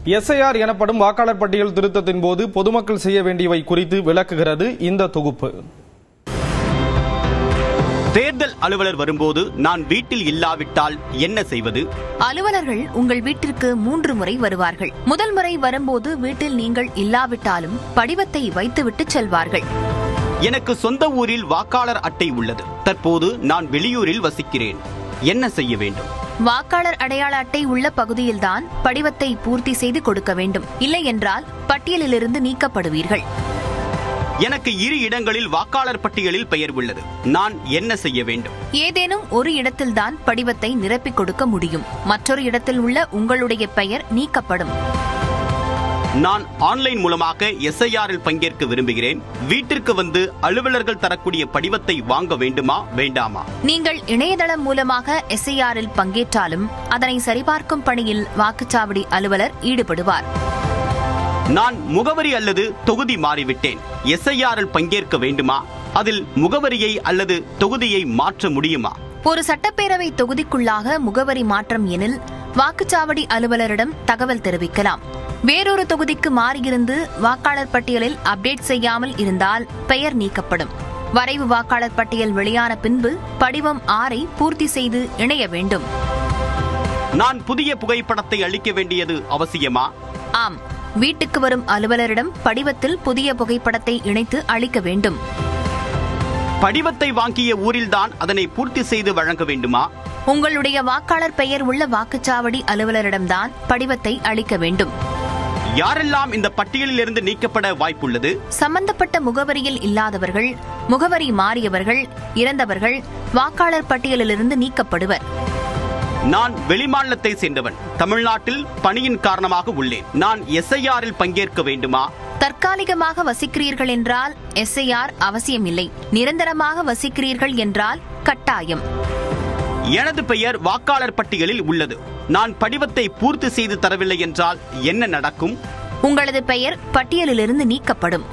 SIR எனப்படும் வாக்காளர் பட்டியல் திருத்தத்தின் போது பொதுமக்கள் செய்ய வேண்டியவை குறித்து விளக்குகிறது இந்த தொகுப்பு. தேர்தல் அலுவலர் வரும்போது நான் வீட்டில் இல்லாவிட்டால் என்ன செய்வது? அலுவலர்கள் உங்கள் வீட்டிற்கு 3 முறை வருவார்கள். முதல் முறை வரும்போது வீட்டில் நீங்கள் இல்லாவிட்டாலும் படிவத்தை வைத்துவிட்டு செல்வார்கள். எனக்கு சொந்த ஊரில் வாக்காளர் அட்டை உள்ளது. தற்போது நான் வெளியூரில் வசிக்கிறேன். என்ன செய்ய வேண்டும்? வாக்காளர் அடையாள அட்டை உள்ள பகுதியில்தான் படிவத்தை பூர்த்தி செய்து கொடுக்க வேண்டும். இல்லை என்றால் பட்டியலிலிருந்து நீக்கப்படுவீர்கள். எனக்கு 2 இடங்களில் வாக்காளர் பட்டியலில் பெயர் உள்ளது. நான் என்ன செய்ய வேண்டும்? ஏதேனும் ஒரு இடத்தில்தான் படிவத்தை நிரப்பிக் கொடுக்க முடியும். மற்றொரு இடத்தில் உள்ள உங்களுடைய பெயர் நீக்கப்படும். நான் ஆன்லைன் மூலமாக எஸ்ஐஆரில் பங்கேற்க விரும்புகிறேன். வீட்டிற்கு வந்து அலுவலர்கள் தரக்கூடிய படிவத்தை வாங்க வேண்டுமா வேண்டாமா? நீங்கள் இணையதளம் மூலமாக எஸ்ஐஆரில் பங்கேற்றாலும் அதனை சரிபார்க்கும் பணியில் வாக்குச்சாவடி அலுவலர் ஈடுபடுவார். நான் முகவரி அல்லது தொகுதி மாறிவிட்டேன். எஸ்ஐஆரில் பங்கேற்க வேண்டுமா? அதில் முகவரியை அல்லது தொகுதியை மாற்ற முடியுமா? ஒரு சட்டப்பேரவை தொகுதிக்குள்ளாக முகவரி மாற்றம் எனில் வாக்குச்சாவடி அலுவலரிடம் தகவல் தெரிவிக்கலாம். வேறொரு தொகுதிக்கு மாறியிருந்து வாக்காளர் பட்டியலில் அப்டேட் செய்யாமல் இருந்தால் பெயர் நீக்கப்படும். வரைவு வாக்காளர் பட்டியல் வெளியான பின்பு படிவம் 6 பூர்த்தி செய்து இணைய வேண்டும். நான் புதிய புகைப்படத்தை அளிக்க வேண்டியது அவசியமா? ஆம், வீட்டுக்கு வரும் அலுவலரிடம் படிவத்தில் புதிய புகைப்படத்தை இணைத்து அளிக்க வேண்டும். படிவத்தை வாங்கிய ஊரில்தான் அதனை பூர்த்தி செய்து வழங்க வேண்டுமா? உங்களுடைய வாக்காளர் பெயர் உள்ள வாக்குச்சாவடி அலுவலரிடம்தான் படிவத்தை அளிக்க வேண்டும். யாரெல்லாம் இந்த பட்டியலில் இருந்து நீக்கப்பட வாய்ப்புள்ளது? சம்பந்தப்பட்ட முகவரியில் இல்லாதவர்கள், முகவரி மாறியவர்கள், இறந்தவர்கள் வாக்காளர் பட்டியலிலிருந்து நீக்கப்படுவர். நான் வெளிமாநிலத்தை சேர்ந்தவன். தமிழ்நாட்டில் பணியின் காரணமாக உள்ளேன். நான் எஸ்ஐஆரில் பங்கேற்க வேண்டுமா? தற்காலிகமாக வசிக்கிறீர்கள் என்றால் எஸ்ஐஆர் அவசியமில்லை. நிரந்தரமாக வசிக்கிறீர்கள் என்றால் கட்டாயம். எனது பெயர் வாக்காளர் பட்டியலில் உள்ளது. நான் படிவத்தை பூர்த்தி செய்து தரவில்லை என்றால் என்ன நடக்கும்? உங்களது பெயர் பட்டியலிலிருந்து நீக்கப்படும்.